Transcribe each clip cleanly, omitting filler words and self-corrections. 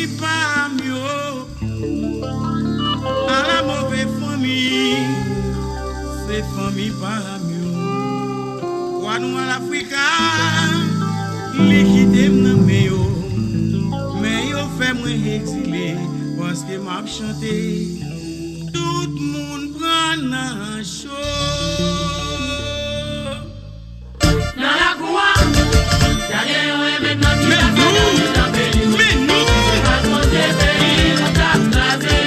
famille pas mieux. À la mauvaise famille, c'est famille pas mieux. Quoi nous à l'Afrique, l'équité mais yo fait moi exilé parce que m'a chanté. Tout le monde prend un chaud. Dans la cour, derrière maintenant tu vas nous, mais nous, c'est pas ton pays, on t'a crasé.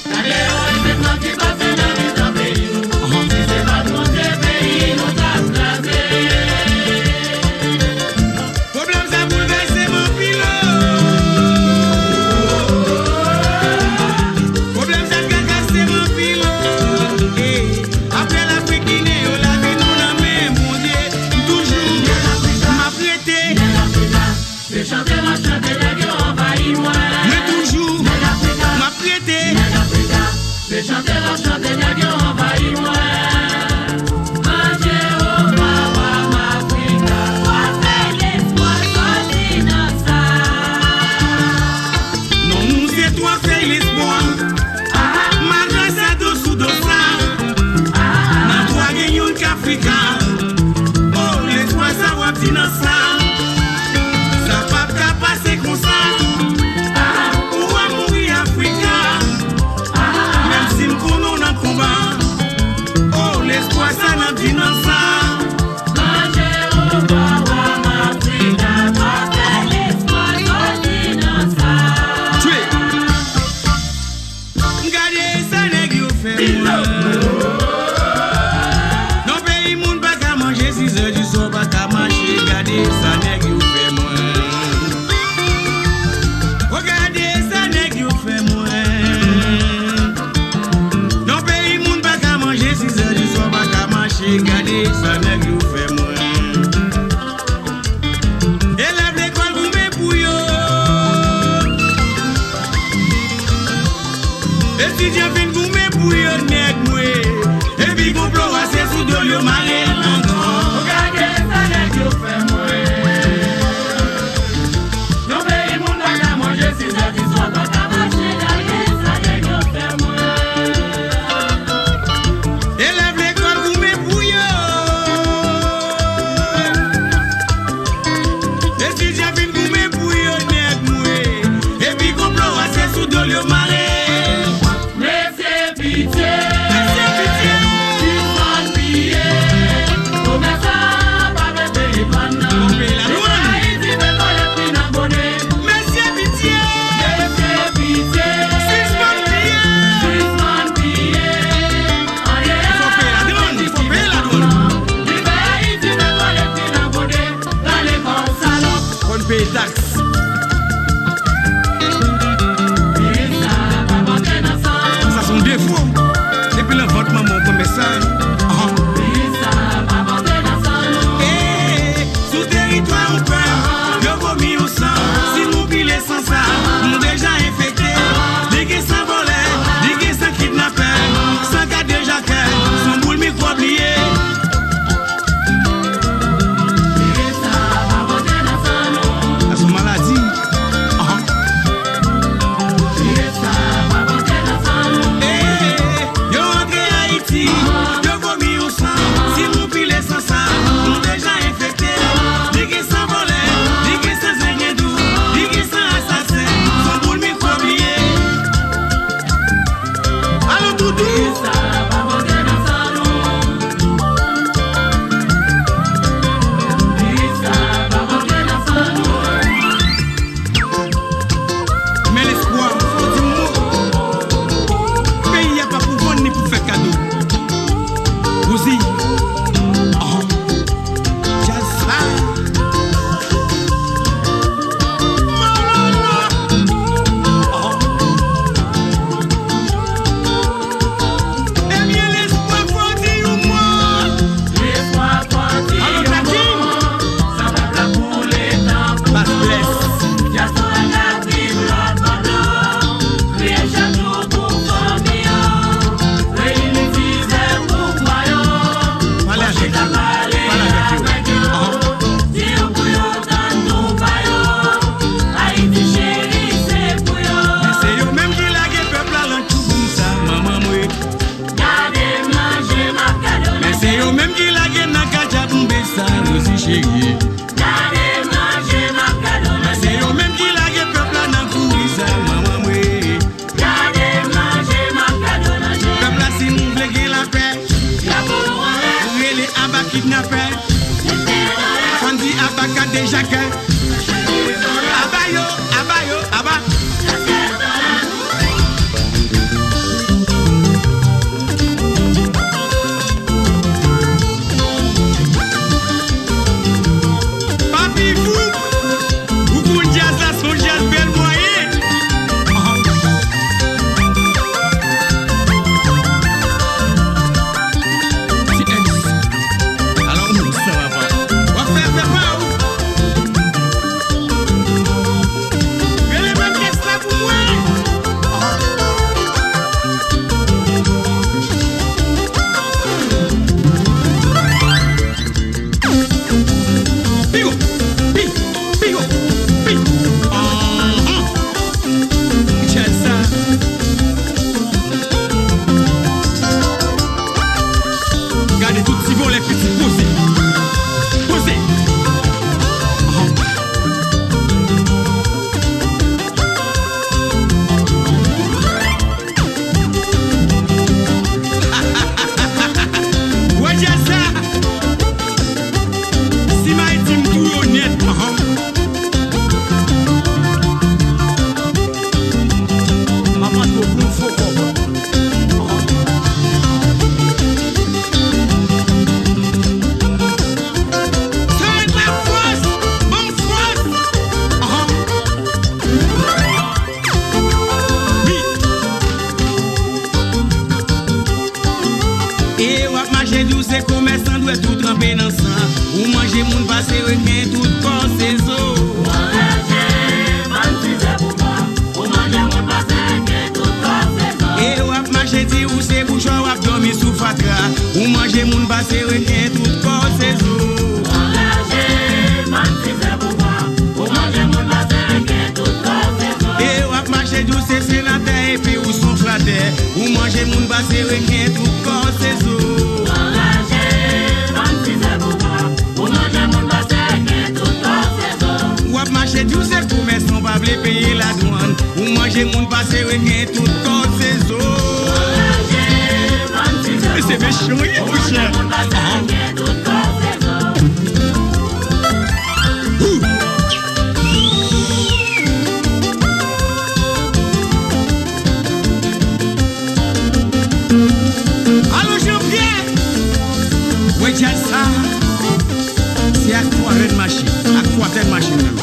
Derrière maintenant tu vas dans ton pays, c'est pas ton pays, on t'a crasé. Problème ça bouleverser mon pilote. Problème ça cagasser mon pilote. Après la Guinée, la vie nous la met mon Dieu. Toujours m'a prêté. C'est chanter la chanter la gueule envahit moi. Mais toujours m'a prêté. C'est chanter la chanter la gueule envahit moi. Oh, laisse-moi savoir petit dans ça. Ça va pas passer comme ça. Pour mourir Africa. Même si nous connaissons dans le combat. Oh, laisse-moi ça dans petit dans ça. Regardez ça, nèg yo fait moi. Regardez ça nèg yo fait moi. Regardez ça nèg yo fait moi. Non pays moun pas qu'à manger 6 heures du soir pas qu'à marcher. Regardez ça nèg yo fait moi. Élève l'école vous met pour yo. Étudiant fin vous met pour yo nèg moi. Et puis complot c'est sous de yo maré encore. Regardez ça nèg yo fait moi. Ça sont des faux. Depuis le vote, maman, comme ça. Sous territoire, on peut. Yo vomi au sang. Si nous pilez sans ça, nous déjà infectés. Des sans voler, des sans kidnapper. Sans garde de jacquet, sans boule microbe lié. À ce moment Abaca de Jacques. Abayo, abayo, aba. Papi fou. Beaucoup de jazz là, son jazz bel moyen. Alors, ça va pas. On va faire pas. Ou manger moun passé requin tout corps ses os. Ou manger moun passé requin tout corps ses os. Et ou ap marcher di ou c'est bourgeois ou ap dormi sous fatra. Ou manger moun passé requin tout corps ses os. Ou manger moun passé requin tout corps ses os. Et ou ap marcher di ou c'est sénateur et puis ou son flatter. Ou manger moun passé requin tout corps ses os. Marcher tout c'est commerce, on va payer la douane. Ou manger moun passer requin tout corps ses os. C'est méchant, il est tout cher. Allô Jean-Pierre. Ouais, j'ai ça. C'est à quoi une machine? À quoi telle machine même?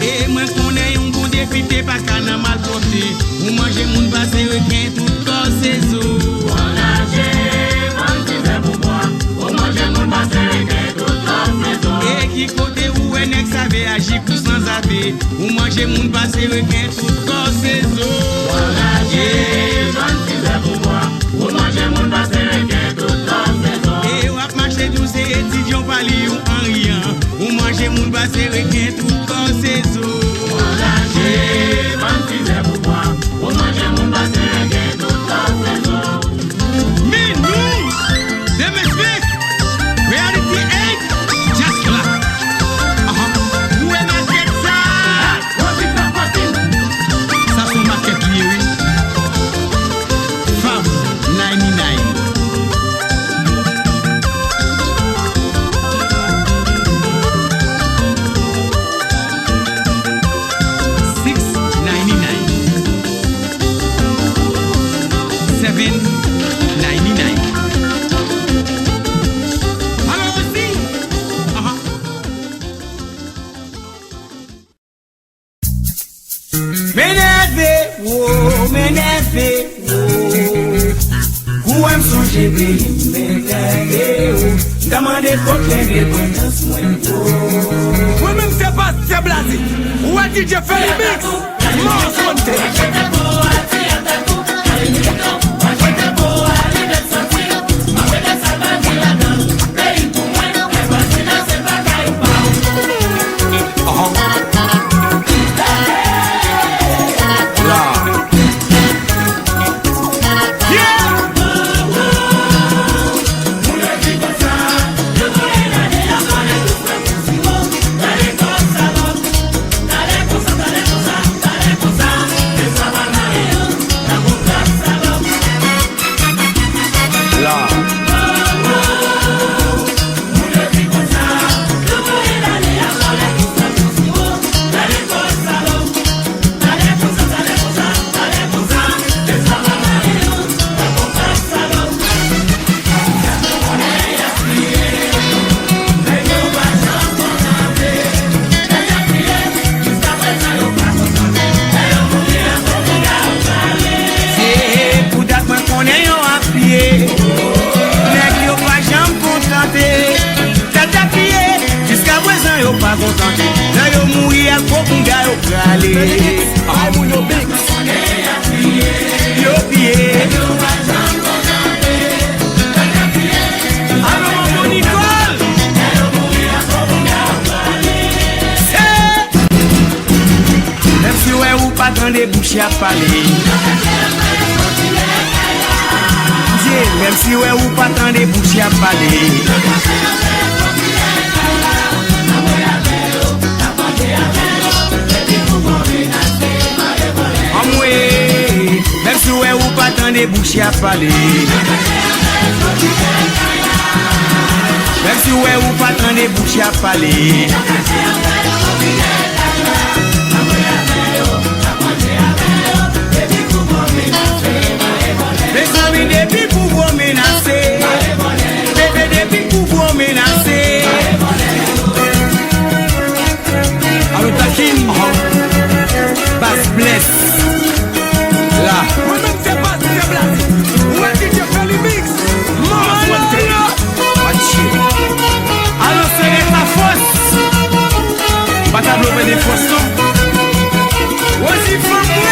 Et moi connais un bon député pas qu'à mal porté. Ou manger moun passé requin tout corps ses os. Et qui côté où un ex avait agi pour sans avis. Ou manger moun passé requin tout corps ses os. Et ou ap marcher tous ces étudiants pas li ou en rien. Ou manger moun passé requin tout corps ses os. Mais nous, they must reality ain't just clap. Où est ma tête ça? Ça son market lié. Fab 99. Moi-même c'est pas c'est blasé. Ou a DJ Felix râler. Yo pied. Allô maman Nicole. Même si ouais ou pas dans des bouches à parler. Même si ouais ou pas dans des bouches à parler. Même si ouais ou pas dans des bouches à parler. Même si ouais ou pas dans des bouches à parler. Les amis depuis pour vous menacer. Bébé depuis pour vous menacer. Alors Takim, Bass Bless. Là. Moi-même c'est pas c'est blague. Ouais, DJ fait le mix. Alors c'est ma force. Pas tableau mais des fausses non. Voici famille.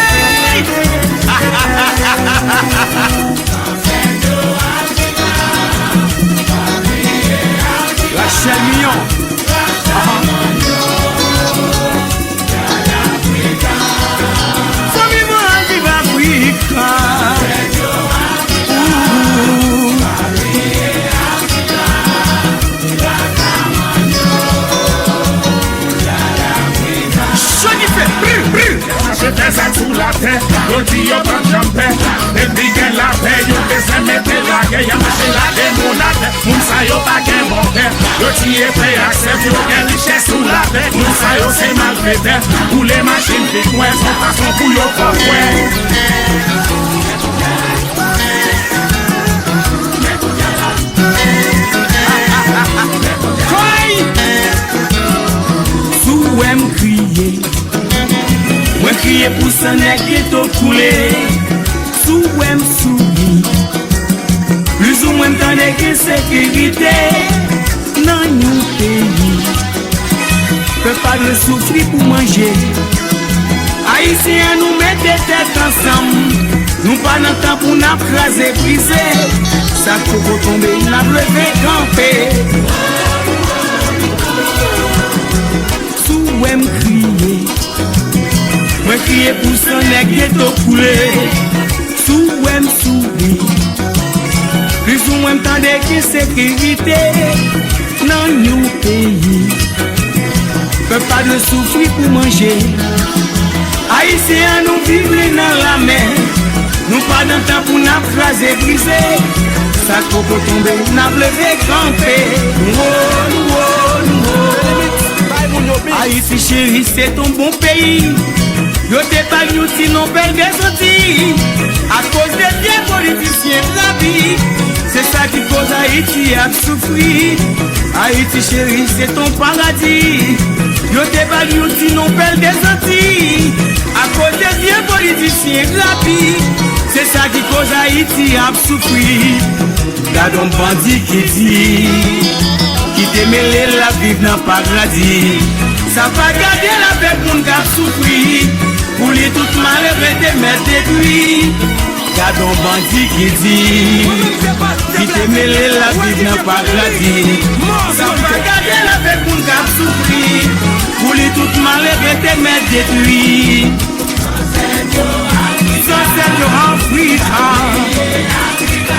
Rachel Mignon. Famille moi vive Africa. Chercher des ailes sous la terre, l'autre dit y'a pas de jambe. Et puis qu'elle la paix, y'a des ailes mettre la gueule, y'a marché la démonade. Mounsa y'a pas qu'un bon père, l'autre y est prêt à accepter, y'a qu'un richesse sous la terre. Mounsa y'a c'est maltraité, pour les machines qui coincent, son façon pour y'a pas Sous M crier. Moi crier pour sa nègre qui est coulé. Sous M souris. Plus ou moins tandis que sécurité dans nos pays. Peut pas de souffrir pour manger. Haïtiens nous mettent des têtes ensemble. Nous pas dans temps pour nous craser, briser. Ça peut tomber, n'a levé camper. Sous M crier. Moi crier pour son nègre qui est coulé. Sous M souris. Plus ou moins tandis que sécurité dans nos pays. Peut pas de souffrir pour manger. Haïtiens nous vivons dans la mer. Nous pas dans temps pour nous craser, briser. Ça peut tomber, n'a levé camper. Haïti chérie, c'est ton bon pays. Yo t'es pas nous si non belle des sorties. À cause des vieux politiciens de la vie. C'est ça qui cause Haïti à souffrir. Haïti chérie, c'est ton paradis. Yo t'es pas nous si non belle des sorties. À cause des vieux politiciens de la vie. C'est ça qui cause Haïti à souffrir. Garde un bandit qui dit qui te mêlé la vie dans le paradis. Ça va garder la paix pour nous souffrir. Pour les tout malheureux de mettre détruit. Garde un bandit qui dit qui te mêlé la vie dans le paradis. Ça va garder la paix pour nous souffrir. Pour les tout malheureux de mettre détruit. Ça c'est de Africa.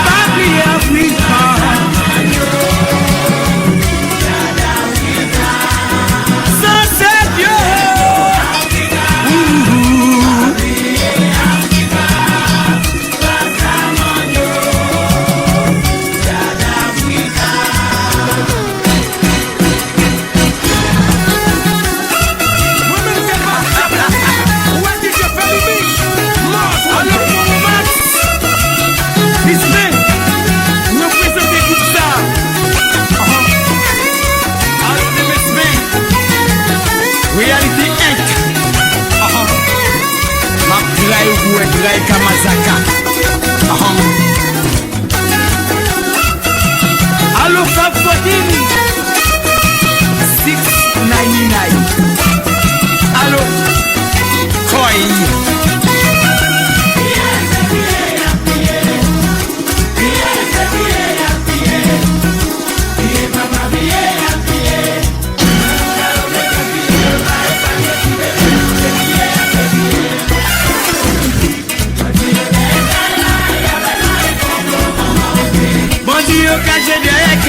Papi Africa. Ça c'est Dieu.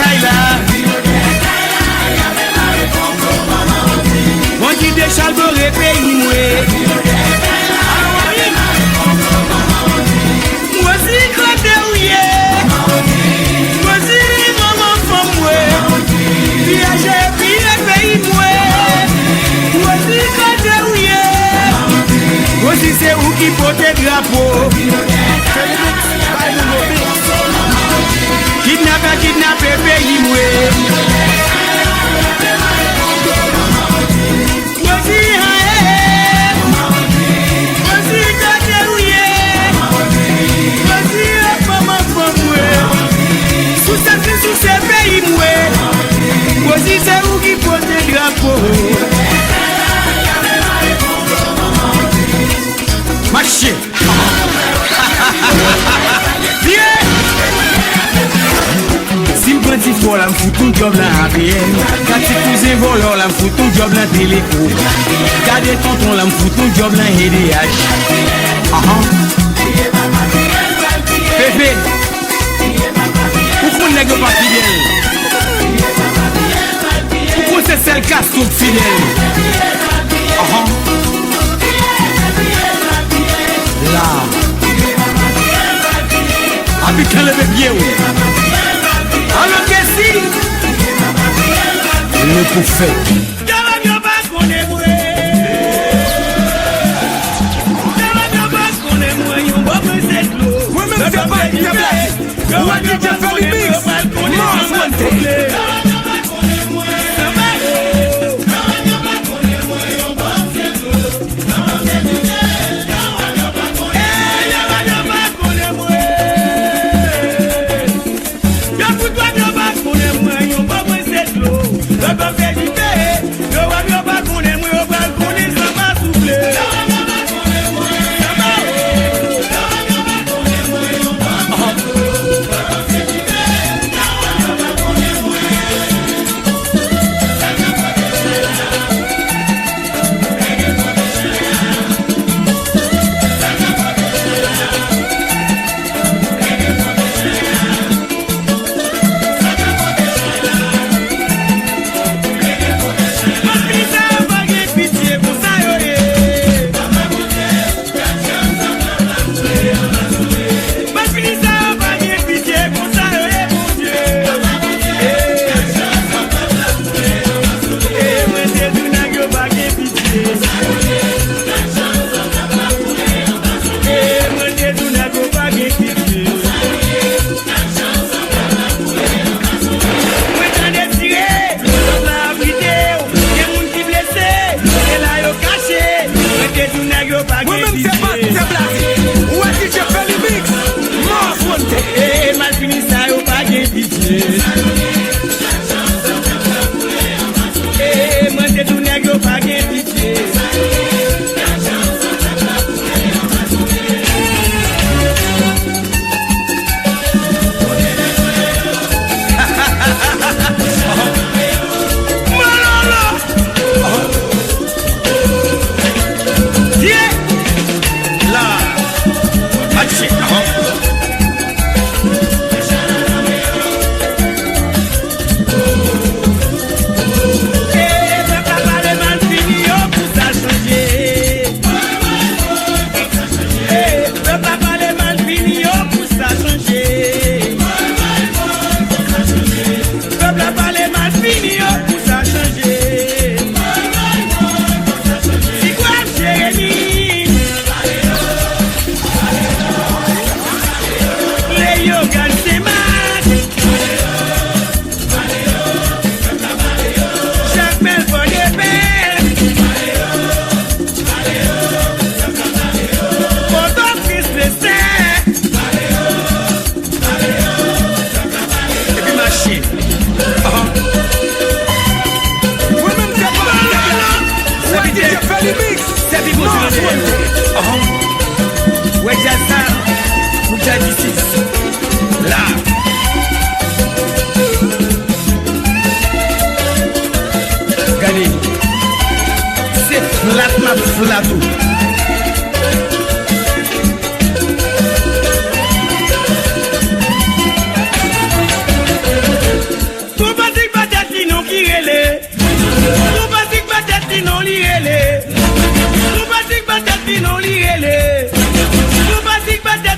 Kaila. Mon dit de Chalboré pays moué. Moi si côté ouye. Moi si maman femme moué. Viager pays moué. Moi si côté ouye. Moi si c'est où qui porte drapeau. Kidnappé pays moué. Sous ces pays moué, voici c'est où qui porte le drapeau. Marchez. Viens. Si me prends petit vol, me fout tout job là à APN. Quand tu cousin voleur, me fout tout job là téléco. Gardez tonton, me fout tout job là EDH. Pépé. Pourquoi on n'est pas fidèle? Pourquoi c'est celle qui a tout fidèle? Là. Habitant le bien, oui. Alors que si le prophète. What did you feel mix? Mars one day.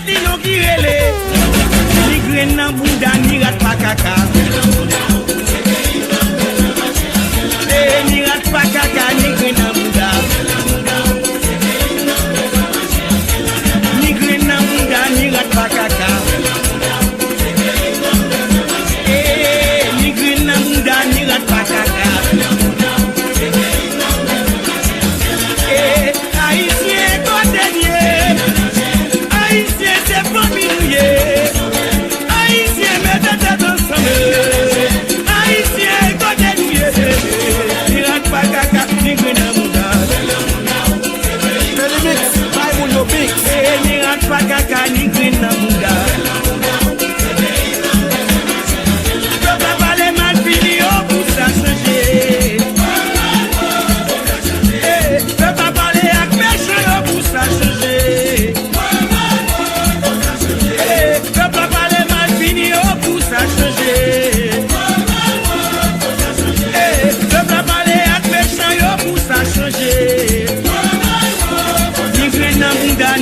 ti non qui relé. Ni graine nan bouda, ni rat pa kaka. Ni rat pa kaka, ni graine nan bouda. Ni graine nan bouda, ni rat pa kaka. Ni graine nan bouda, ni rat pa kaka. Haïtien côté Haïtien c'est familier. Haïtien mettez tête ensemble. Haïtien côté ni rat pa kaka, ni graine nan bouda. Felimix, buy Muno Mix. Ni rat pa kaka, ni graine nan bouda.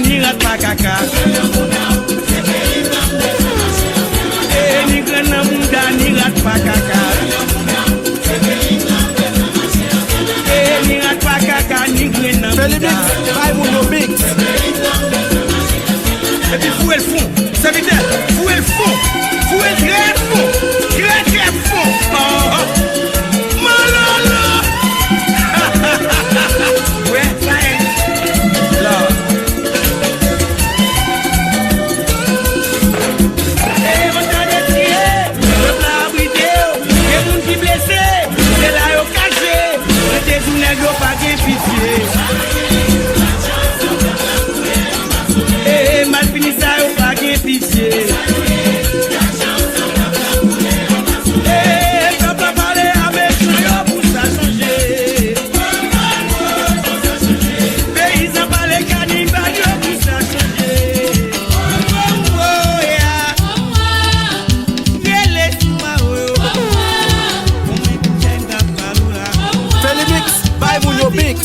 Ni rat pa kaka. Ni graine nan bouda, ni rat pa kaka. Ni rat pa kaka, ni graine nan bouda. Felimix, buy Muno Mix. Et puis fouet le fond, ça veut dire fouet le fond, fouet très fond, très très fond. Oh, malala. Ouais, ça est. Là. Mal fini ça, ou pas qu'un pitié. Peuple a parlé avec nous pour ça changer. Paysans parlé cannibale pour ça changer. Oh yeah. Felimix, buy Muno Mix.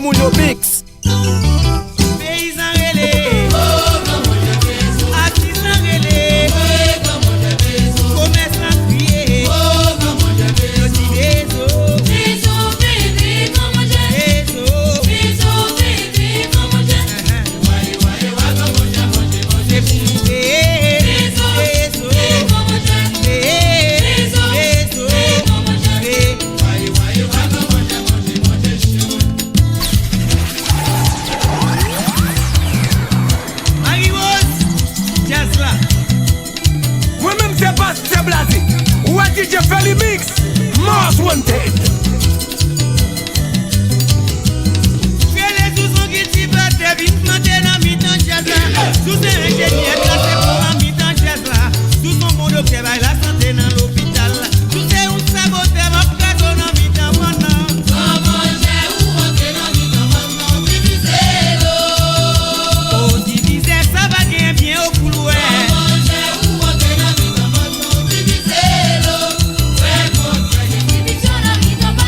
Muno Mix. Paysan relé, artisan relé, commerçant crié, je dis beso, beso, bébé, comment j'ai, beso, bébé, comment j'ai, c'est pour nous beso, beso, comment j'ai, beso, comment j'ai. Moi-même c'est pas c'est blasé. Ouais DJ Felimix, Most Wanted. Les tous sont qui t'y battent, vite monter dans mi-temps jazz là. Tous ces ingénieurs classés pour un mi-temps jazz là. Tous sont bons docteurs, la santé dans l'hôpital là. Tous ces ou saboteur, ma frère dans mi-temps maintenant. Comment j'ai ou rentrer dans mi-temps maintenant, diviser l'eau. Oh diviser, ça va bien au couloir. Comment j'ai ou rentrer dans mi-temps maintenant, diviser l'eau. Ouais, mon frère, division dans mi-temps.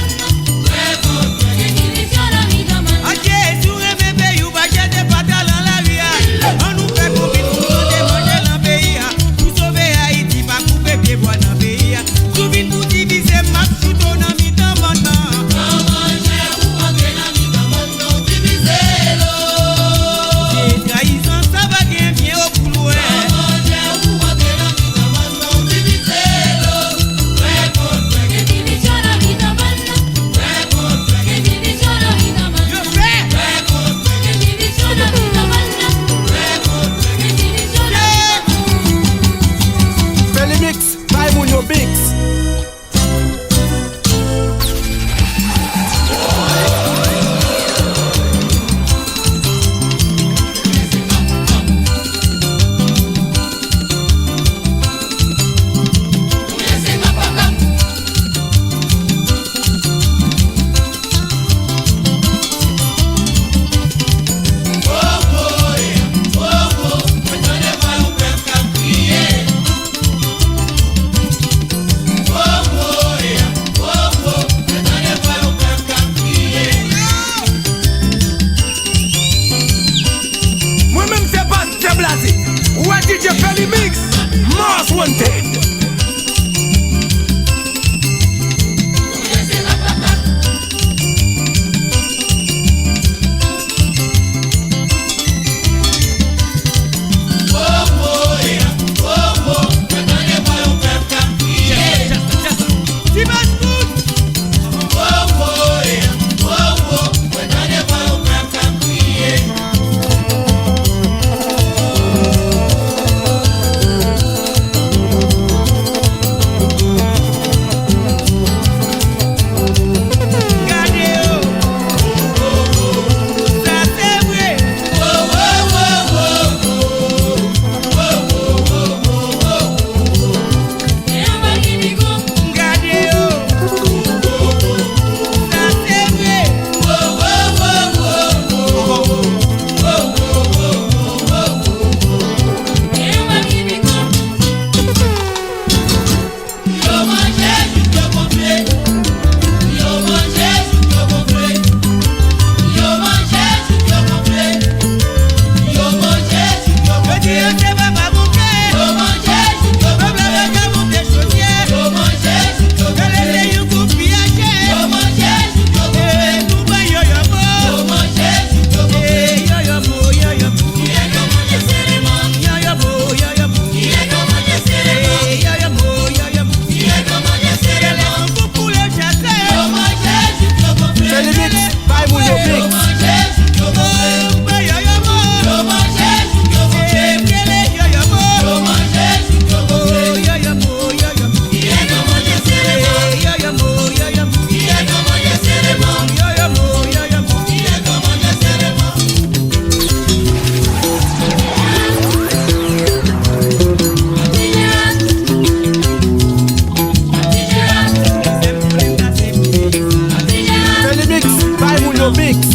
your mix.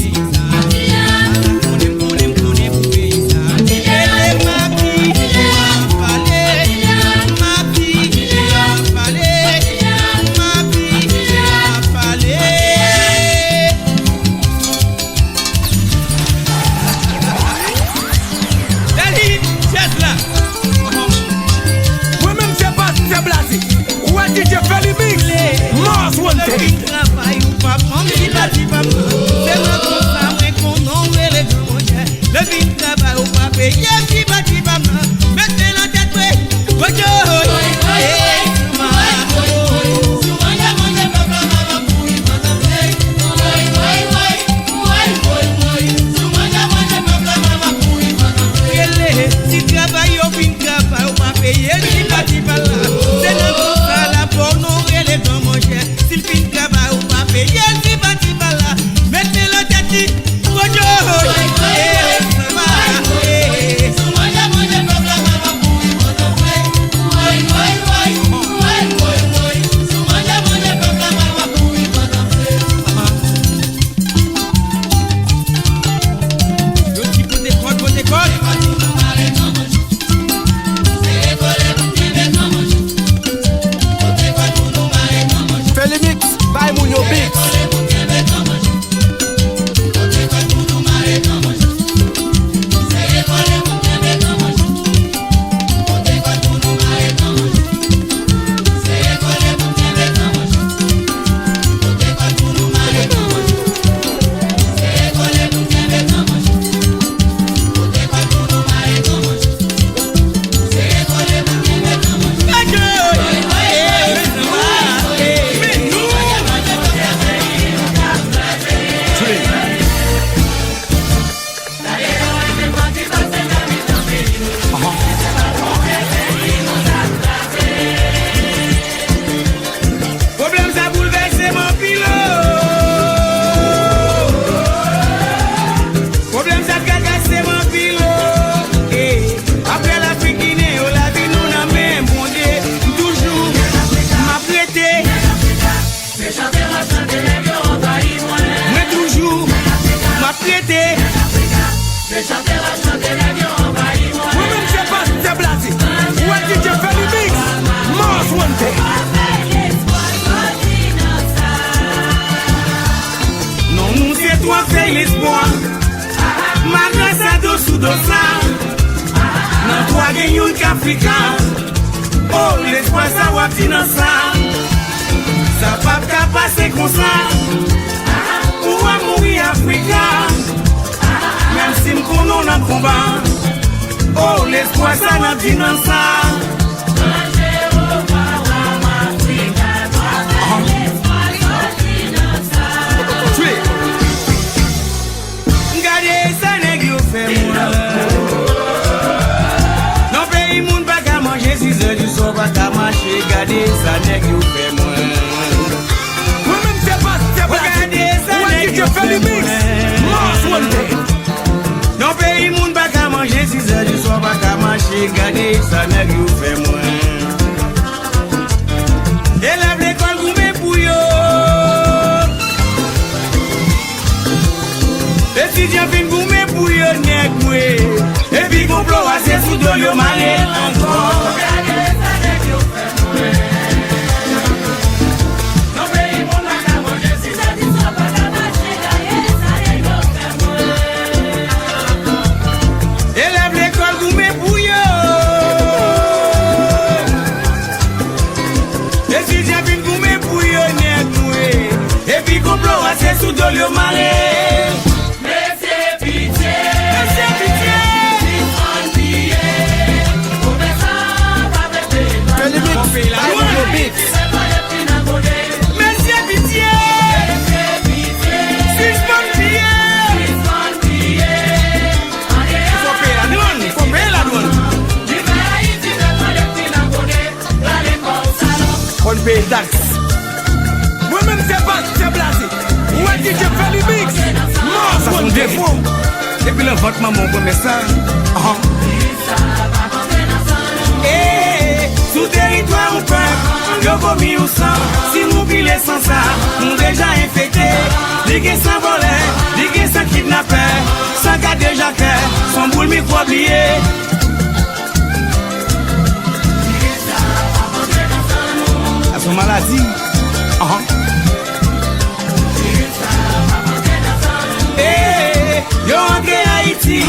Oh, l'espoir ça va finir ça. Ça va pas passer comme ça. Ou va mourir Africa. Même si m'connons dans le combat. Oh, l'espoir ça va finir ça. Regardez ça nèg yo fait moi. Regardez ça nèg yo fait moi. Women c'est pas regardez ça nèg yo fait moi. Non pays moun pas qu'à manger 6 heures du soir pas qu'à marcher. Regardez ça nèg yo fait moi. Élève l'école goumé pour yo. Étudiant fin goumé pour yo nèg moi. Et puis complot assez sous dos yo malé encore. C'est sous de l'eau marée. Mais c'est pitié. Mais c'est pitié. Mais c'est pitié. Suspend pitié. Il faut payer la douane. Il faut payer la douane. On paye taxe. Moi-même c'est pas, c'est blasé. Ouais, DJ Feli Mix. Ça son défaut. Et puis le vote maman pour message. Sous territoire ou peuple, yo vomi ou sang. Si nous pile sans ça, nous déjà infectés. Ligue sans voler. oublier. À son maladie. Yo rentré Haïti,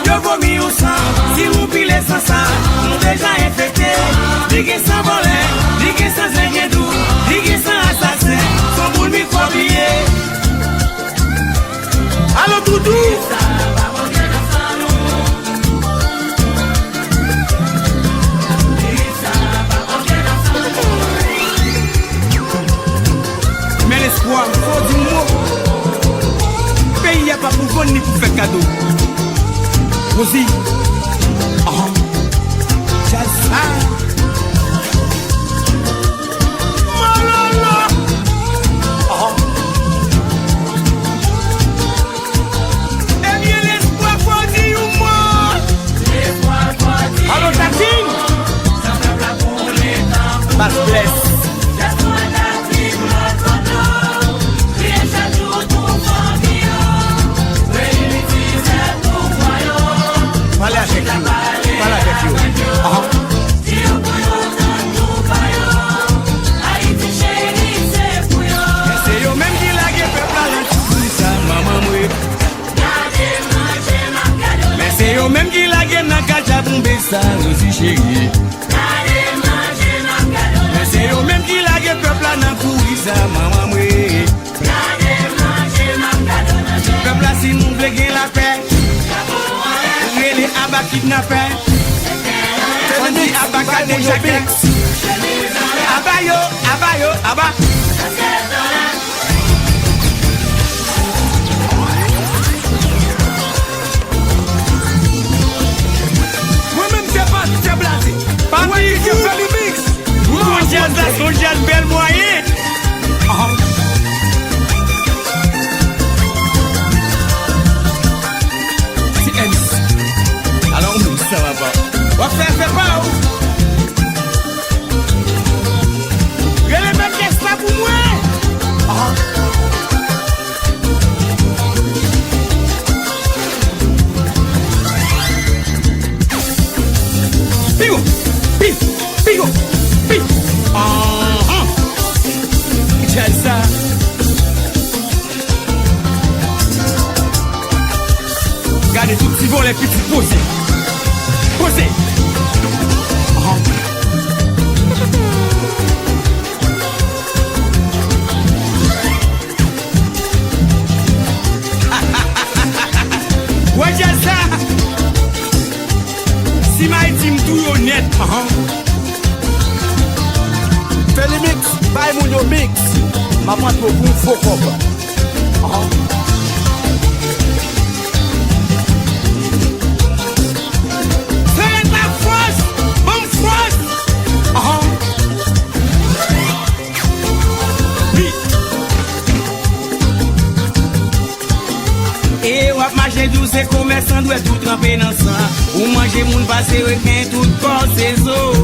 yo vomi au sang. Si vous pilez sans ça, nous déjà infecté. Digue sans volet, digue sans zingedou, digue sans assassin. Son boule microbié. Allô Doudou. Mais l'espoir, faut du mot. Pays n'y a pas pour vendre ni pour faire cadeau. Aussi. Jazza. Malala. Eh bien, l'espoir, faut dire moi. L'espoir, faut dire. Allô, Tatine. Ça me plaît pour les temps. Basse blesse. L'espoir, Tatine, notre photo. Rien chaque jour pour famille. Parlez avec lui. Parlez avec lui. C'est eux même qui la gueule peuple à ça, maman moi. Mais c'est eux même qui la gueule n'a qu'à jabomber ça, aussi chérie. Mais c'est eux même qui la gueule peuple à n'a pourri ça, maman moi. Peuple là si nous voulons gagner la paix. Les abats kidnappés. On dit abats cadés chacun. Abba yo, abba yo, abba. Moi-même, c'est pas, c'est blasé. Pas Ouais, du je tout. fais le mix. Mon jazz là, son jazz bel moyen. C'est Alice. Alors, nous, ça va pas. On va faire, c'est pas où. Je les mêmes laisse pas pour moi. Pigo, pigo, pigo, pigo. Jazz ça. Regardez tout petit vent les petits posés. Posés. Ouais, j'ai ça. Si ma team tout honnête. Fais le mix, bye mon yo mix. Maman pour vous, faut qu'on C'est la force. Bonne force. Oui. Et wap manger douce et commerçant doit tout tremper dans sang. Ou manger moun passé requin tout corps ses os.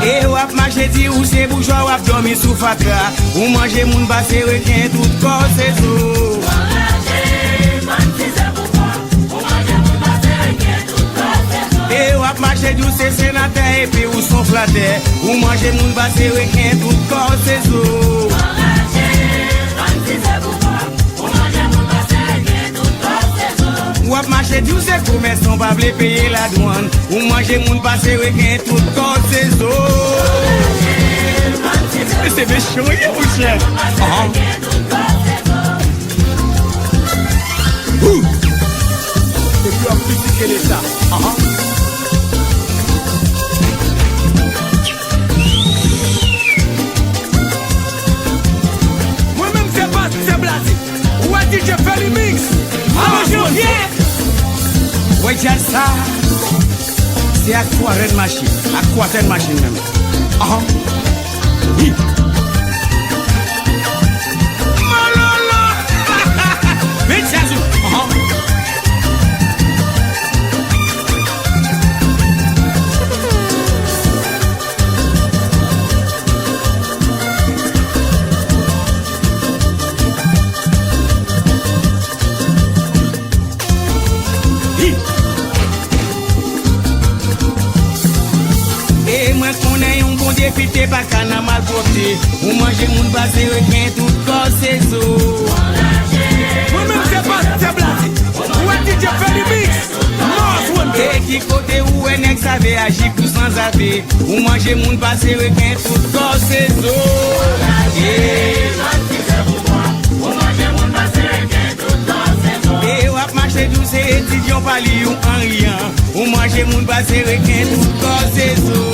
Et wap manger di ou c'est bourgeois wap dormi sous fatra. Ou manger moun passé requin tout corps ses os. Et wap manger douce c'est sénateur et puis ou son flatteur. Ou manger moun passé requin tout corps ses os. Wap manger douce et commerçant pas vle payer la douane. Ou manger moun passé requin tout corps ses os. C'est méchant, mon cher. C'est plus amplifié que l'État. Moi-même, c'est pas, c'est blasé. Ouais, DJ fais le mix. Bonjour, viens. Ouais, j'ai ça. C'est à quoi une machine. À quoi une machine même. Oui. Malala. Mais Jazou. Et moi connais un bon défi, t'es pas qu'à n'a mal porté. Ou manger mon basé, requin, tout corps, c'est zo. Moi-même, c'est pas, c'est blasé. Où est DJ Feli Mix? Mars One Day. Et qui côté où un ex avait agi pour sans avis. Ou manger mon basé, requin, tout corps, c'est zo. Et wap marcher douce étudiant pas li ou en rien. Ou manger mon basé requin tout corps c'est zo.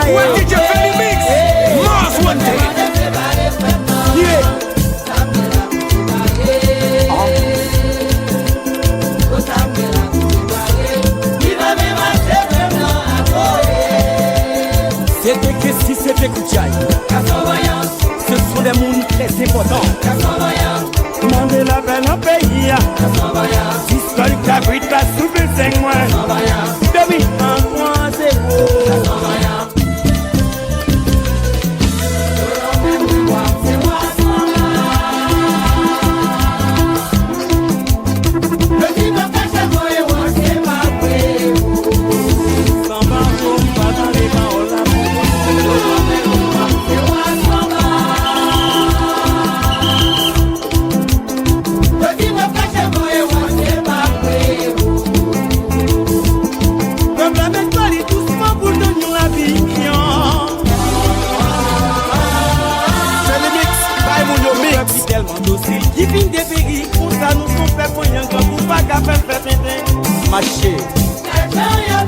Where did you Feli Mix? Mars One Day. C'était que si c'était Koutiaï. Ce sont des mondes très importants. Demandez la peine au pays. Historique abrite la soupe de 5 mois. Demi en point zéro. Sans Marché. Oh,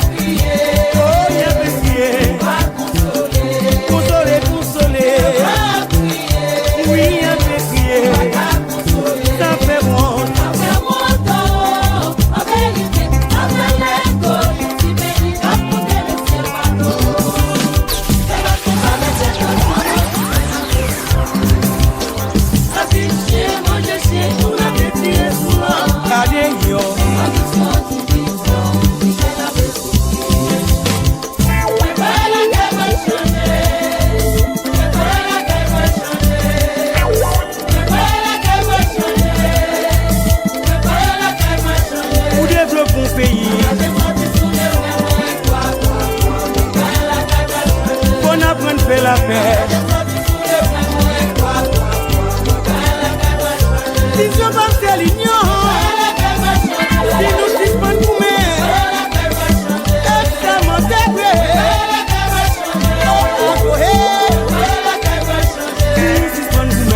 il a prié. Consoler, consoler. Oui, il a prié. Ça fait bon. La paix. Si je pense à l'union, si nous suspendons nous extrêmement dégré. Si nous suspendons nous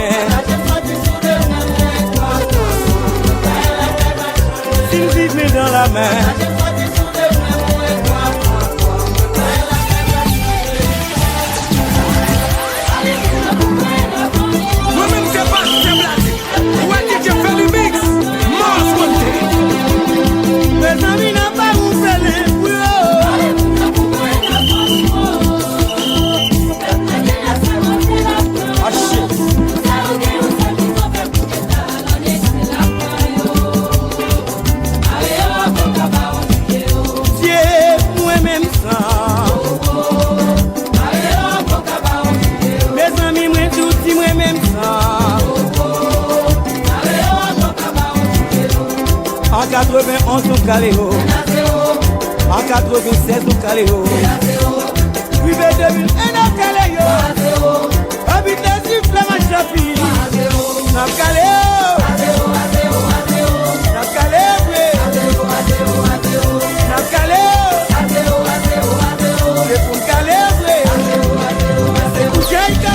si nous vivons dans la main. En 91 au Caléo, en 96 au Caléo, puis en 2001 au Caléo, habité sur la Machapi, dans Caléo, dans Caléo, dans Caléo, c'est pour Caléo, c'est pour Jaïka,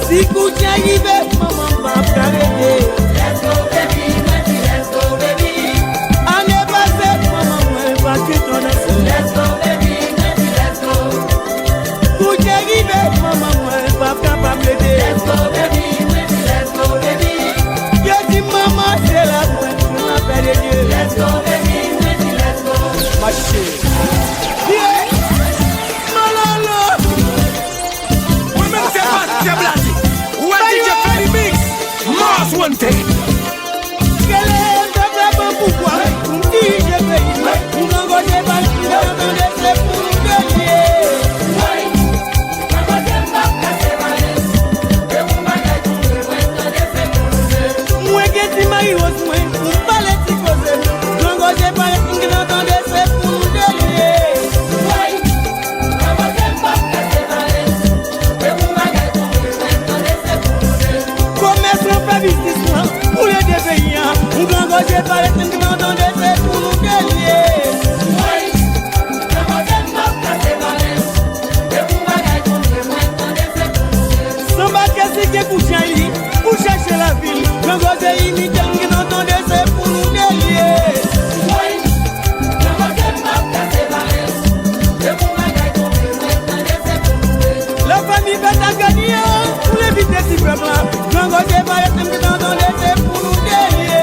si vous y arrivez, maman va t'arrêter. Let's go baby, let's go baby. Année passée, maman va te donner. Let's go baby, let's go. Vous y arrivez, maman va capable d'aider. Let's go baby, je dis maman c'est la bonne, je m'appelle Dieu. Let's go baby, let's go. Ma chérie. One thing. Quel est le problème pourquoi on dit je paye, on n'engage pas qui va me laisser pour nous gagner. Moi qui t'y maille au soin, on parle de cause, on n'engage pas qui va me laisser pour nous gagner. Grand côté imitant qui n'entendait c'est pour nous délier. La famille va ta gagner pour l'éviter si vraiment. Grand côté imitant qui n'entendait c'est pour nous délier.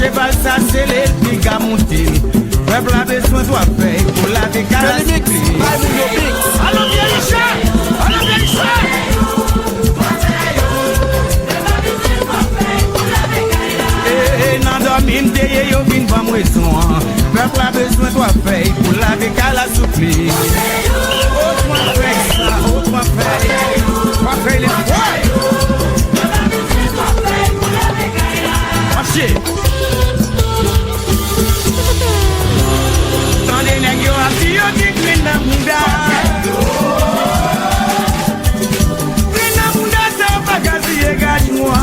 cheval ça c'est les pics à monter. Peuple a besoin de faire pour la décalage. Allons bien Richard, allons bien Richard. Nan dormim de yo vin pa mwen son. Peuple a besoin de faire pour laver qu'à la soupe. Autre fait ça, autre fait. Quoi faire les marchez. Dans les nègres, yo a dit yo qui clean dans munda. Clean dans munda, ça va gazier gagne-moi.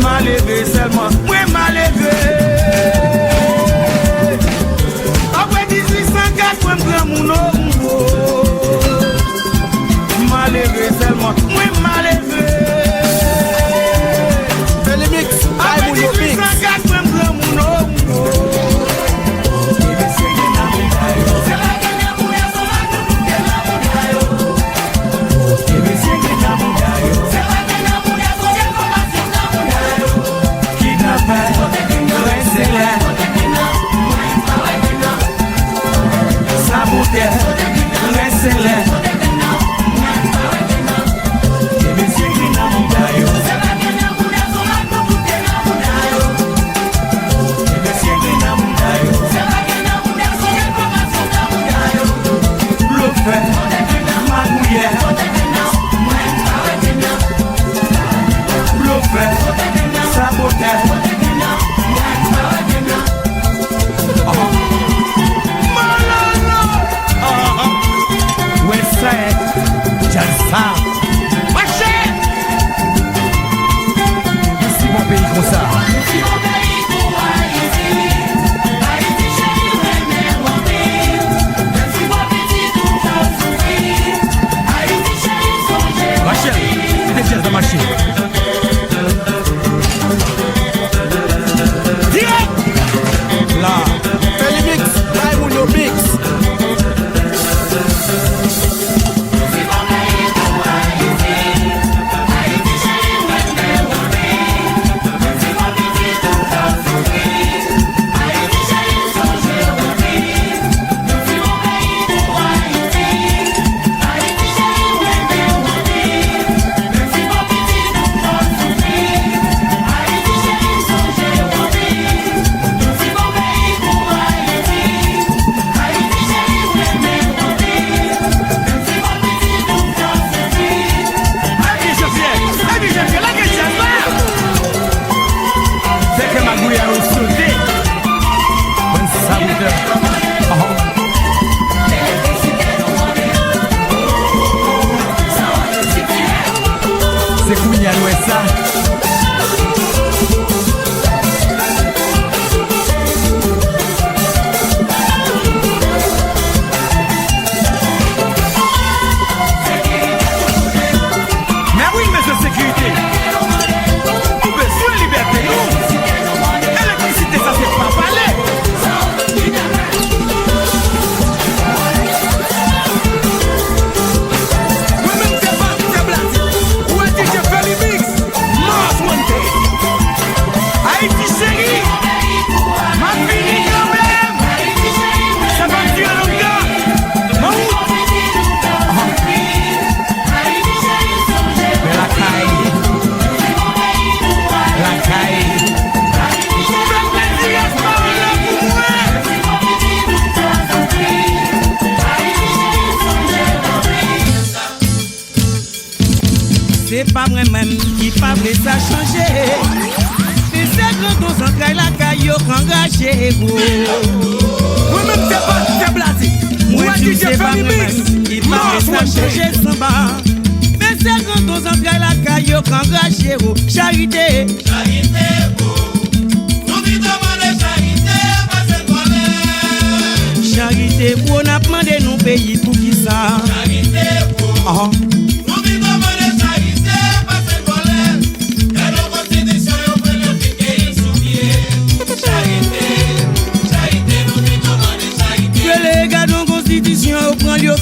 Malévé seulement, oui malévé. Après 1804, moi prends mon nom. Malévé seulement, oui malévé. Fais le mix, après 1804, moi prends mon nom. C'est pas moi-même qui pas vrai ça changer. C'est ça quand on s'entraille la caillou engagé vous. Moi-même c'est pas c'est blasé. Moi tu sais pas moi-même qui pas vrai ça changer sans bas. Mais c'est quand on s'entraille la caillou engagé vous. Charité, charité vous. Nous vivons de charité, pas cette colère. Charité vous, on a demandé nous payer pour qui ça. Charité vous. Nous vivons de charité, pas cette colère. Et nos constitutions, on peut le piquer sous pied. Charité, charité.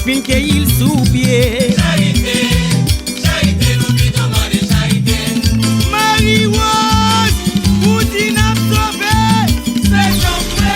fin que il sous pied. Marie-Rose, Poutine a sauvé, c'est chauffé.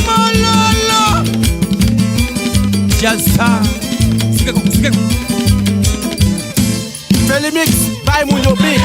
Mololo Jalsa Fais les mix, bye mon yo mix.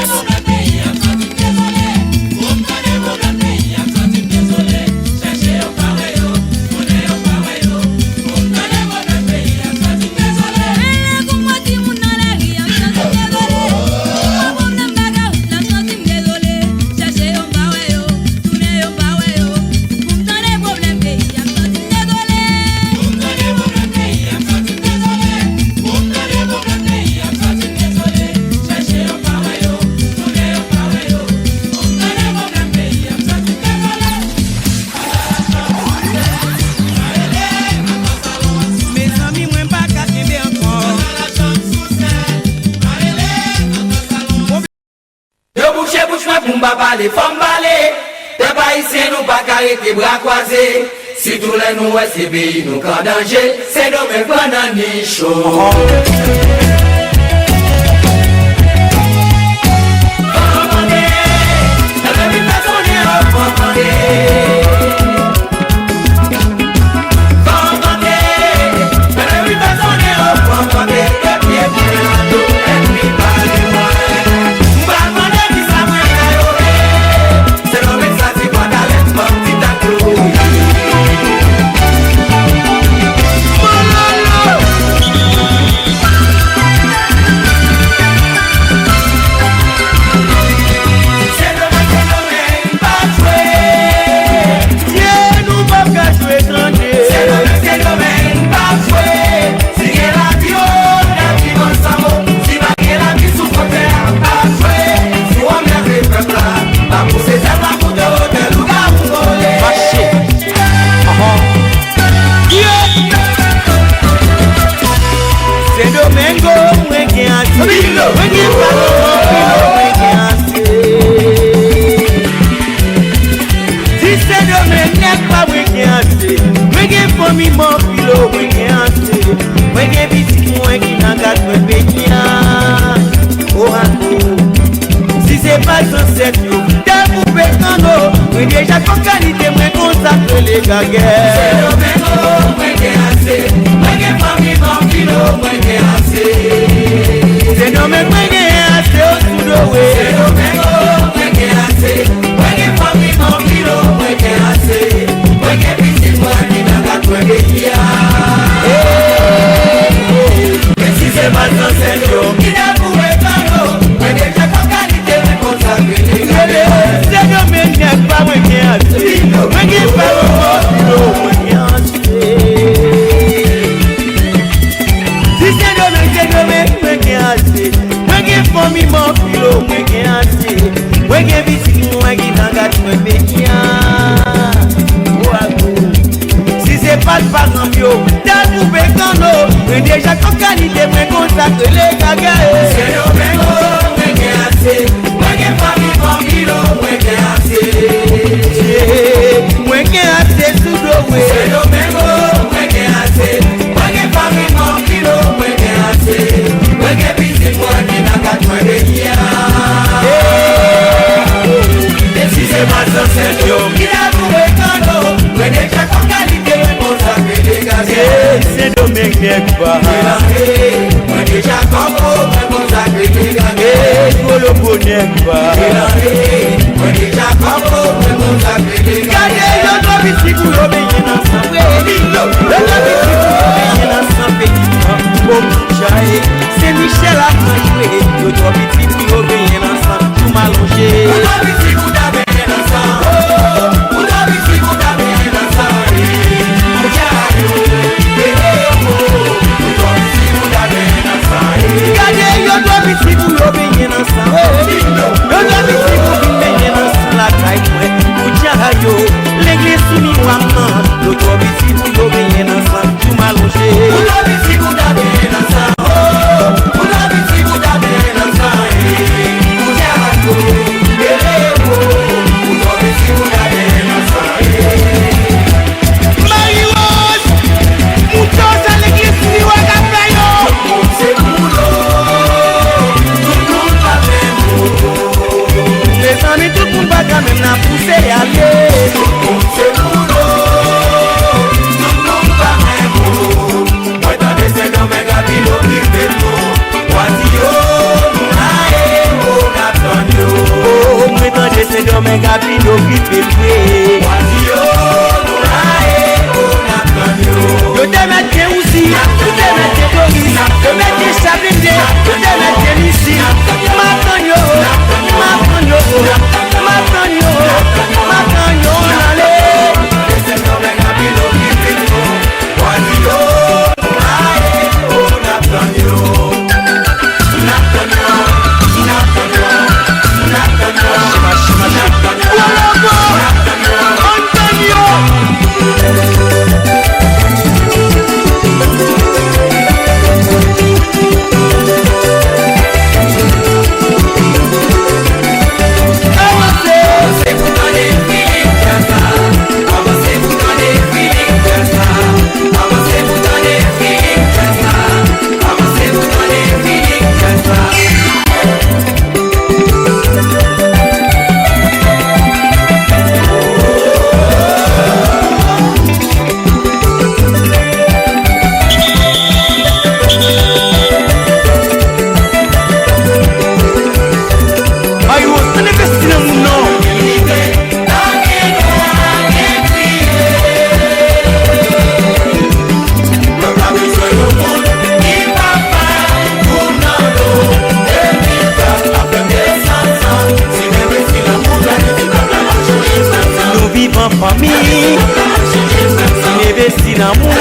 Les femmes balées, t'es pas ici, nous pas carré tes bras croisés. Si tous les nous c'est pays nous qu'en danger, c'est nos mêmes pendant ni chaud. Déjà ton qualité, moi consacre les gagues. C'est le même moi qui ai assez. Moi qui ai famille, mon kilo, moi qui ai assez. C'est le même moi qui ai assez au sous de ouais. C'est le même moi qui ai assez. Moi qui ai famille, mon kilo, moi qui ai assez. Moi qui ai petit, moi qui n'a qu'à toi qui a. Mais si c'est mal dans cette eau, qui n'a pour être dans l'eau. Moi déjà ton qualité, moi consacre les gagues. C'est le même pas moi qui ai assez. Moi qui ai pas moi qui ai assez. Si c'est le même moi qui ai assez. Moi qui ai famille, mon kilo, moi qui ai assez. Moi qui ai petit, moi qui n'a qu'à toi qui a. Si c'est pas le parent bio, t'as trouvé qu'en eau. Mais déjà ton qualité, moi consacre les gagues. C'est le même moi qui ai assez. Moi qui ai famille, mon kilo, moi qui ai assez. Moi qui ai assez sous l'eau. C'est le même moi qui ai assez. Moi qui ai famille, mon kilo, moi qui ai assez. Moi qui ai petit, moi qui n'a qu'à toi de kia. Et si c'est mal dans cette eau, qui a trouvé qu'en eau. Moi déjà ton qualité, moi consacre les gagues. C'est le mec n'est pas. Moi déjà comme moi consacre les gagues. Pour le bonheur pas. Moi déjà comme moi consacre les gagues. Gardez le droit ici pour obéir ensemble. Le droit ici pour obéir ensemble. C'est Michel à manger. Le droit ici pour obéir ensemble. Tout m'allonger. Le droit ici pour obéir ensemble. Le droit ici pour obéir ensemble. men gapino ki pelwe. Yo te mette ouzi, yo te mette Doris, yo mette Chabinde, yo te mette Lissi. Maintenant yo, nale. Famille, investi dans mon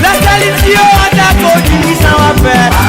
la salition attaque qui s'en va faire.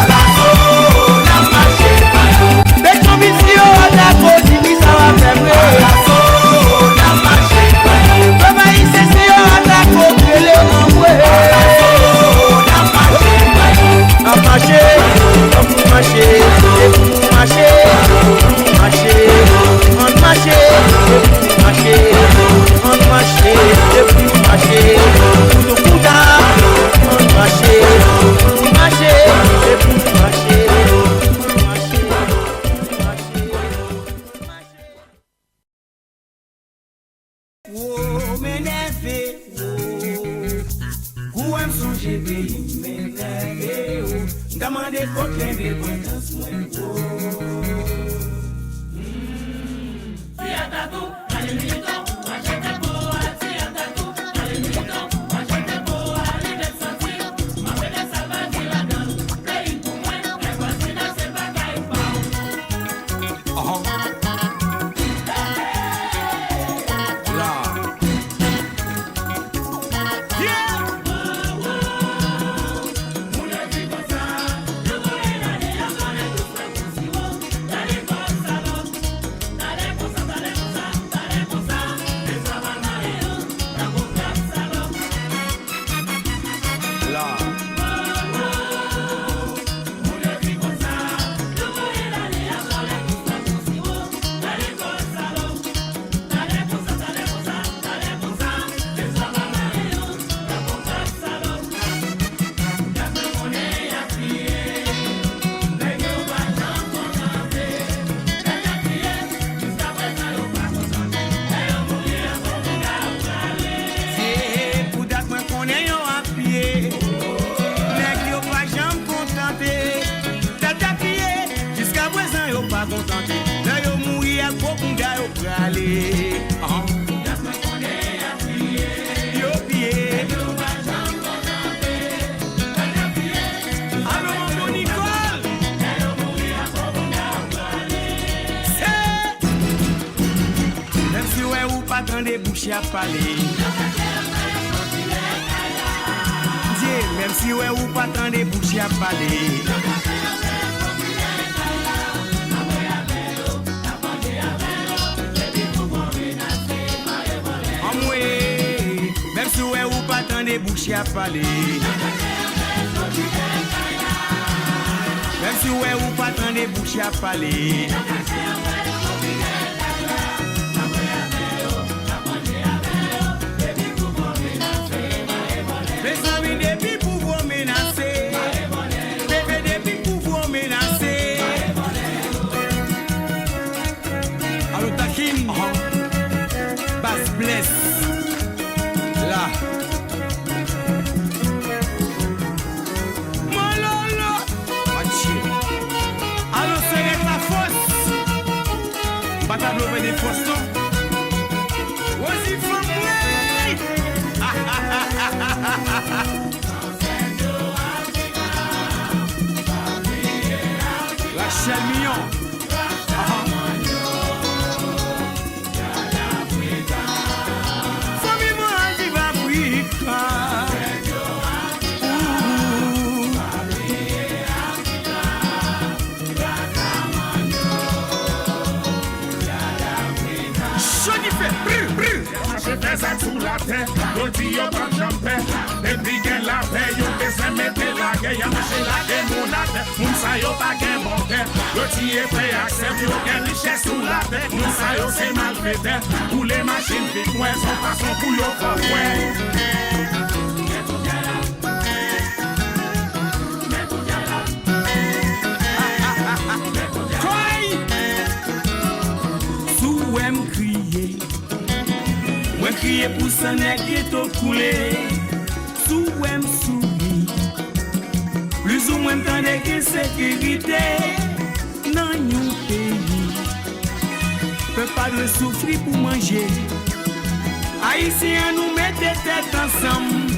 Demandez coquin des pointes moins pas contenté. Là yo mouri à gros konga yo pralé. Yo pied. Allô mon Nicole. Même si ouais ou pas tant de bouches à parler. Même si ouais ou pas tant de bouches à parler. Même si ouais ou pas tant de bouches à parler. Même si ouais ou pas tant de bouches à parler. Mes amis depuis pour vous menacer. Bébé depuis pour vous menacer. Allo Takim, Bass Bless. Là. Mololo. Allo c'est la force. Batablo des forces non. Voici famille. Rachel Mignon. Famille moi vive Africa. Je fais ça sous la terre, yo dit yo pas jamper. Depuis qu'elle la paix, yo besoin mettre la guerre, y'a marché la guerre, mon affaire. Moun sa yo pas gain bon terre, yo ti est prêt à accepter, yo gain richesse sous la terre. Moun sa yo c'est malfaiteur, pour les machines vite moins, son façon pour yo faire crier pour sa nègre qui est coulé. Sous ouem souri. Plus ou moins tant de sécurité. Dans nos pays. Peut pas de souffrir pour manger. Haïtiens nous mettez tête ensemble.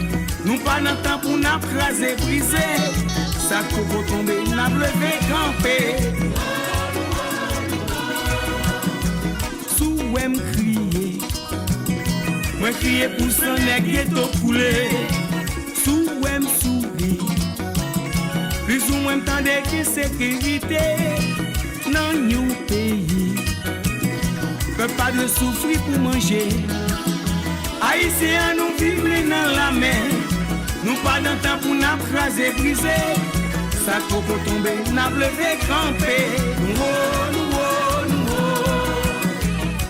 Nous pas dans temps pour nous craser, briser. Ça coco tomber, n'a levé camper. Sous ouem crier. Moi crier pour son nègre qui coulé. Sous ouem souri. Plus ou moins tant de sécurité. Dans nos pays. Peut pas de souffrir pour manger. Haïtiens nous vivons dans la mer. Nous pas dans temps pour nous craser, briser. Ça coco tomber, n'a levé camper.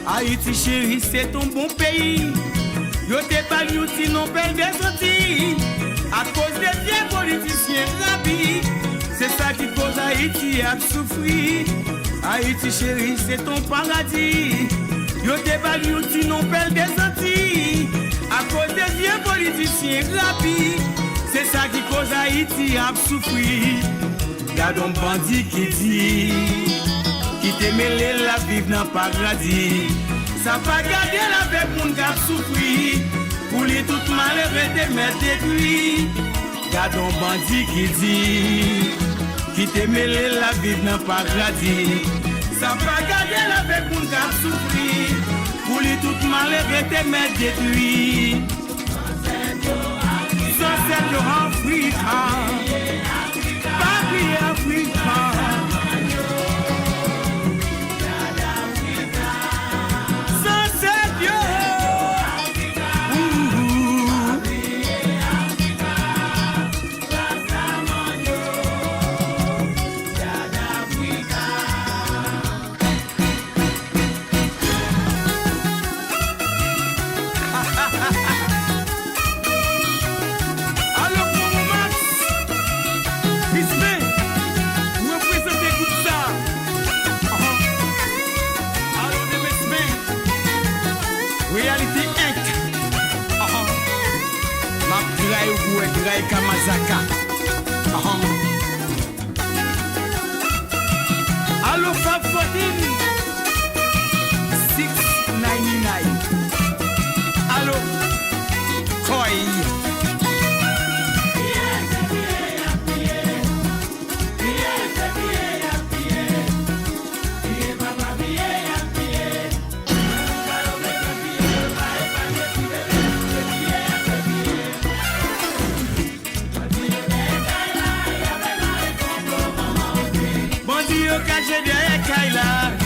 Haïti chéri, c'est ton bon pays. Yo t'es pas l'outil, non pelle des sorties. À cause des vieux politiciens rapides. C'est ça qui cause Haïti à souffrir. Haïti chéri, c'est ton paradis. Yo t'es pas l'outil, non pelle des sorties. À cause des vieux politiciens rapides. C'est ça qui cause Haïti à souffrir. Gade un bandit qui dit qui te mêlé la vivre dans paradis. Ça va garder la paix pour nous souffrir. Pour lui tout malheureux de mettre détruit. Gade un bandit qui dit qui te mêlé la vivre dans paradis. Ça va garder la paix pour nous souffrir. Pour lui tout malheureux de mettre détruit. Sunset Africa, Papi Africa. Sunset Kamazaka. Allo Fafot yo caché derrière Kaila.